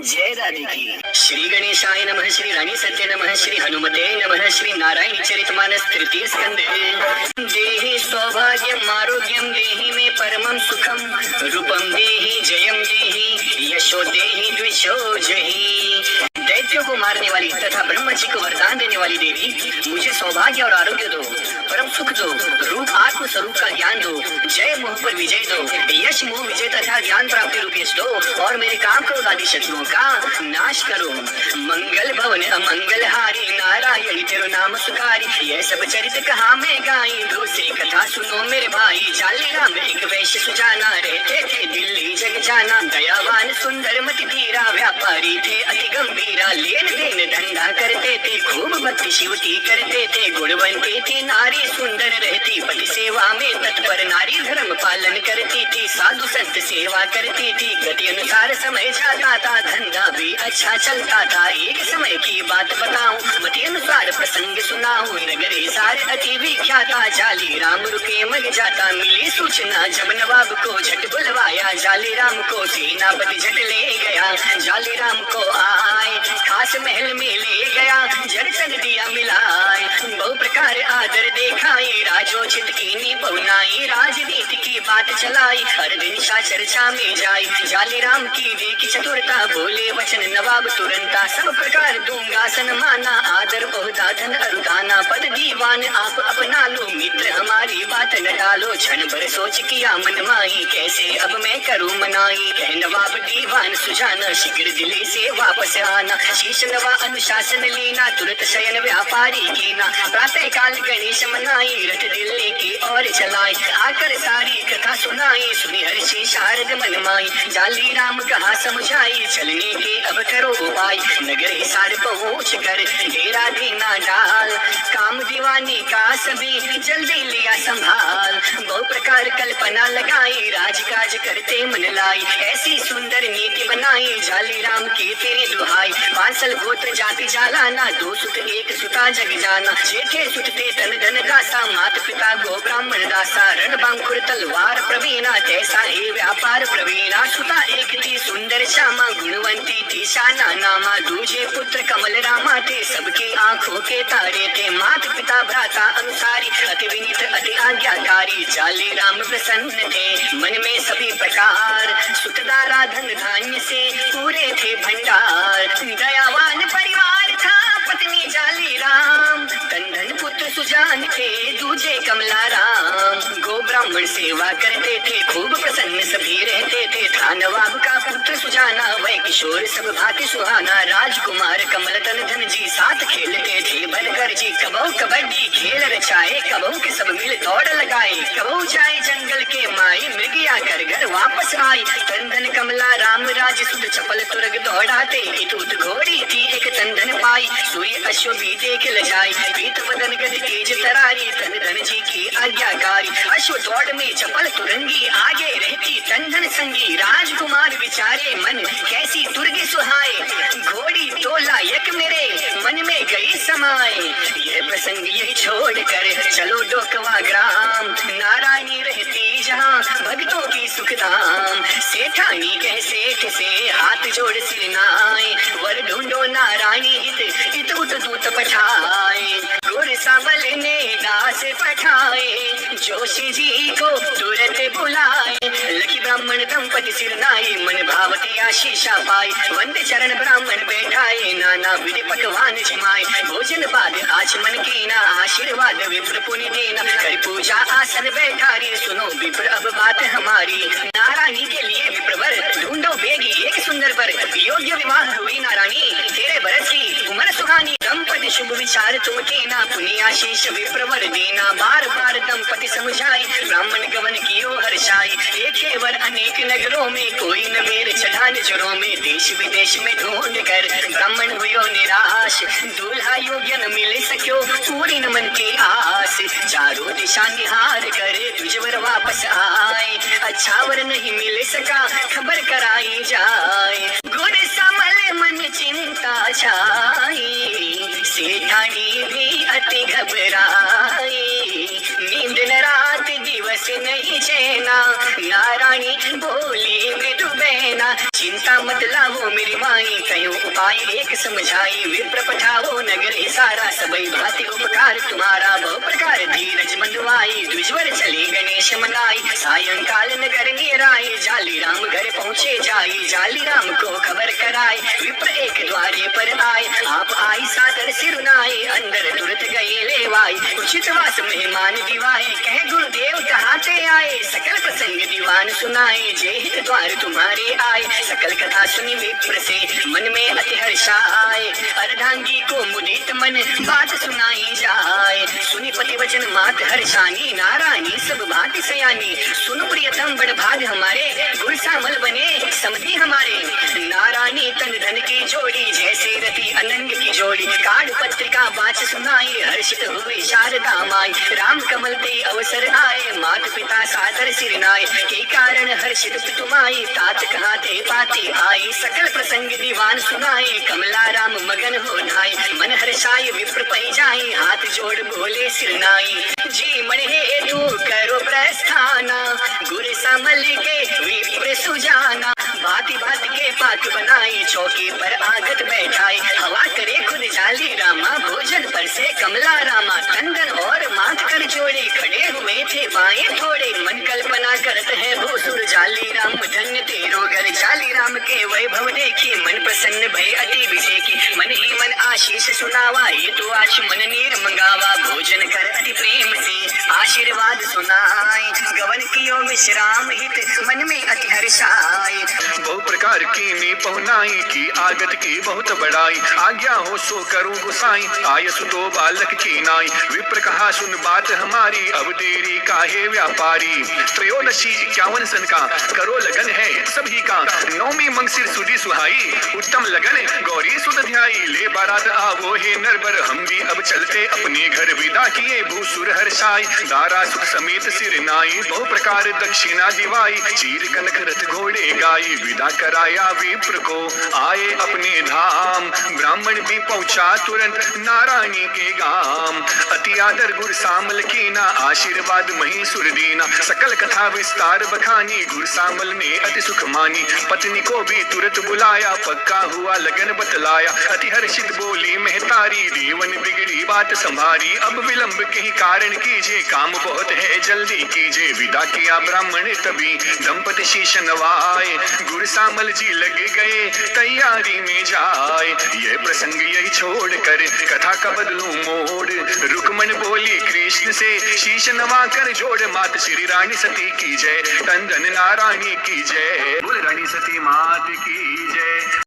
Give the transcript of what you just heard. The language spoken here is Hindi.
जय राधे की। श्री गणेशाय नमः, श्री रानी सत्य नमः, श्री हनुमते नमः, श्री नारायण चरितमानस तृतीय स्कंदे। देहि सौभाग्यम आरोग्यम देहि में परमं सुखम, रूपम देहि जयम देहि यशो देहि द्विषो जहि। दैत्यों को मारने वाली तथा ब्रह्मा जी को वरदान देने वाली देवी, मुझे सौभाग्य और आरोग्य दो, परम सुख दो, रूप आत्म स्वरूप का ज्ञान दो, जय मोह पर विजय दो, यश मोह विजय तथा ज्ञान प्राप्ति रूप यश दो, और मेरे काम क्रोध आदि शत्रुओं का नाश करो। मंगल भवन अमंगल हारी, नारायण तेरो नाम सुखारी। यह सब चरित कहा मैं गाई, दूसरी कथा सुनो मेरे भाई। जाली राम एक वैश्य सुजाना, रहते थे दिल्ली जग जाना। दयावान सुंदर मति धीरा, व्यापारी थे अति गंभीरा। लेन देन धंधा करते थे, खूब भक्ति शिवती करते थे। गुणवंती थी नारी सुंदर रहती, पति सेवा में तत्पर नारी धर्म पालन करती थी। साधु संत सेवा करती थी, गति अनुसार समय जाता था, धंधा भी अच्छा चलता था। एक समय की बात बताऊं, मति अनुसार प्रसंग सुनाऊं। नगरे सारे अति विख्याता, जाली राम रुके मग जाता। मिली सूचना जब नवाब को, झट बुलवाया जाली राम को। सेनापति झट ले गया जाली राम को आए, खास महल में ले गया, जड़ चढ़ दिया मिलाए। बहु प्रकार आदर देखाई, राजोचित कीनी बहुनाई। राजनीति की बात चलाई, हर दिन चर्चा में जाई। जाली राम की देखी चतुरता, बोले वचन नवाब तुरंता। सब प्रकार दूंगा सन्माना, आदर ओहदा धन अरुदाना। पद दीवान आप अपना लो, मित्र हमारी बात न टालो। क्षण भर सोच किया मन माही, कैसे अब मैं करूँ मनाई। कह नवाब दीवान सुजाना, शीघ्र दिल्ली से वापस आना। शीश नवा अनुशासन लेना, तुरंत शयन व्यापारी कीना। प्रातः काल गणेश मनाई, रथ दिल्ली की ओर चलाई। आकर सारी कथा सुनाई, सुनी हर्षी शारद मन माई। जाली राम कहा समझाई, चलने के अब करो उपाय। नगर हिसार पहुँच कर डेरा देना डाल, काम दीवानी का सभी जल्दी लिया संभाल। बहु प्रकार कल्पना लगाई, राजकाज करते मन लाई। ऐसी सुंदर नीति बनाई, जाली राम की तेरी दुहाई। पांसल गोत्र जाति जालाना, दो सुत एक सुता जग जाना। जेठे सुत ते धन धन दासा, मात पिता गो ब्राह्मण दासा। रण बांकुर तलवार प्रवीणा, तैसा ही व्यापार प्रवीणा। सुता एक थी सुंदर श्यामा, गुणवंती थी शाना नामा। दूजे पुत्र कमल रामा थे, सबकी आंखों के तारे थे। मात पिता भ्राता अनुसारी, अति विनीत अति आज्ञाकारी। जाली राम प्रसन्न थे, मन में सभी प्रकार। सुतदारा धन धान्य से पूरे थे भंडार। दयावान परिवार था, पत्नी जाली राम। तन धन पुत्र सुजान थे, दूजे कमला राम। गो ब्राह्मण सेवा करते थे, खूब प्रसन्न सभी रहते थे। था नवाब का पुत्र सुजाना, वह किशोर सब भांति सुहाना। राजकुमार कमल तन धन जी, साथ खेलते थे भरकर जी। कबहू कबड्डी खेल रचाए, कबहू के सब मिल दौड़ लगाए। कबहू जाए जंगल के माई, मृगिया कर घर वापस आई। तन धन कमला राम राज, सुध चपल तुरग दौड़ाते। इतुत घोड़ी थी एक तन धन पाई, सूर्य अश्व भी देख ल जाए। पीत वदन गति तेज तरारी, तन धन जी की आज्ञाकारी। अश्व दौड़ में चपल तुरंगी, आगे रहती तन धन संगी। राजकुमार विचारे मन, कैसी तुरगी सुहाए। घोड़ी तोला यक मेरे, मन में गई समाए। यह प्रसंग यही छोड़ कर चलो डोकवा ग्राम। नारायणी रहती जहाँ, भक्तों की सुखधाम। सेठानी कह सेठ से, हाथ जोड़ सिर नाए। वर ढूंढो नारायणी हित, इतुत दूत पठाए। गुर सावल ने दास पठाए, जोशी जी को तुरंत बुलाए। लकी ब्राह्मण दंपति सिर नाई, मन भावती आशीषा पाई। वंदे चरण ब्राह्मण बैठाए, नाना विधि पकवान जमाए। भोजन बाद आचमन कीना, आशीर्वाद विप्र पुनि देना। कर पूजा आसन बैठा रे, सुनो विप्र अब बात हमारी। नारायणी के लिए विप्रवर ढूंढो बेगी एक सुंदर वर। योग्य विवाह हुई नारायणी, तेरे बरस की उम्र सुहानी। दंपति शुभ विचार तुम केना, पुनि आशीष विप्रवर देना। बार बार दंपति समझाई, ब्राह्मण गमन कियो हर्षाई। देखे वर अनेक नगरों में, कोई न मेर चढ़ा नजरों में। देश विदेश में ढूंढ कर ब्राह्मण हुयो निराश। दूल्हा योग्य न मिल सक्यो, पूरी न मन की आस। चारों दिशा निहार कर तुझवर वापस आए। अच्छा वर नहीं मिल सका, खबर कराई जाए। गुर समल मन चिंता छाई, सेठानी भी अति घबराई। नींद न रात दिवस नहीं चैना, नारायणी बोली मृदु बहना। चिंता मत लाओ मेरी माई, उपाय एक समझाई, विप्र पठाओ नगरे सारा, सबई भांति उपकार तुम्हारा, बहु प्रकार धीरज मंदवाई, द्विजवर चले गणेश मनाई, सायंकाल नगर निराई, जाली राम घर पहुँचे जाई, जाली राम को खबर कराए, विप्र एक द्वारे पर आए, आप आई सादर सिरुनाए, अंदर तुरंत गए लेवाई, उचित वास मेहमान दिवाए, कह गुरुदेव कहाँ से आए, सकल प्रसंग दीवान सुनाए, जय हित द्वार तुम्हारे आए, सकल कथा सुनी विप्र से मन में अति हर्ष आए, अर्धांगी को मुदित मन बात सुनाई जाए, सुनी पति वचन मात हर्षानी, नारायणी सब भांति सयानी, सुन प्रियतम बड़ भाग हमारे, गुर सामल बने समधी हमारे, नारायणी तन धन की जोड़ी, जैसे रति अनंग की जोड़ी, कार्ड पत्रिका बाच सुनाई, हर्षित हुए शारदा माई, राम कमल ते अवसर आए, मात पिता सादर सिरनाए, के कारण हर्षित पितुमाई, तात कहाँ थे पाती आई, सकल प्रसंग दीवान सुनाए, कमला राम मगन हो नाई, मन हर्षाय विप्र पै जाए, हाथ जोड़ बोले सिरनाई, जी मन हेतु करो प्रस्थाना, गुर समल के विप्र सुजाना, भांति भांति के पाक बनाए, चौकी पर आगत बैठाए, हवा करे खुद जाली रामा, भोजन पर से कमला रामा, तंदन और माथ कर जोड़े, खड़े हुए थे बाएं थोड़े, मन कल्पना करत है भूसुर, जाली राम धन्य तेरो घर, जाली राम के वैभव देखी, मन प्रसन्न भय अति विषेकी, मन ही मन आशीष सुनावा, ये तो आश मन नीर मंगावा, भोजन कर अति प्रेम से आशीर्वाद सुनाए, गवन कियो विश्राम हित, मन में अति हर्षाए, बहु प्रकार की मैं पहुनाई, की आगत की बहुत बड़ाई, आज्ञा हो सो करूं गुसाई, आयसु तो बालक की नाई, विप्र कहा सुन बात हमारी, अब देरी काहे व्यापारी, त्रयोदशी 51 सन का करो लगन है सभी का, नौमी मंगसिर सुदी सुहाई, उत्तम लगन गौरी सुध ध्याई, ले बारात आवो हे नरबर, हम भी अब चलते अपने घर, विदा किए भूसुर हर्षाई, दारा सुख समेत सिर नाई, बहु प्रकार दक्षिणा दिवाई, चीर कनक रथ घोड़े गाई, विदा कराया विप्र को आए अपने धाम, ब्राह्मण भी पहुंचा तुरंत नारायणी के गाम, अति आदर गुर सामल कीना, आशीर्वाद मही सुर दीना, सकल कथा विस्तार बखानी, गुर सामल ने अति सुख मानी, पत्नी को भी तुरंत बुलाया, पक्का हुआ लगन बतलाया, अति हर्षित बोली महतारी, देवन बिगड़ी बात संभारी, अब विलंब के कारण कीजिए, काम बहुत है जल्दी कीजिए, विदा किया ब्राह्मण तभी दंपति शीश नवाए, गुर सामल जी लगे गए तैयारी में जाए, ये प्रसंग यही छोड़ कर कथा का बदलूं मोड़, रुकमन बोली कृष्ण से शीश नवा कर जोड़, मात श्री रानी सती की जय, तन धन नारायणी की जय, बोल रानी सती मात की जय।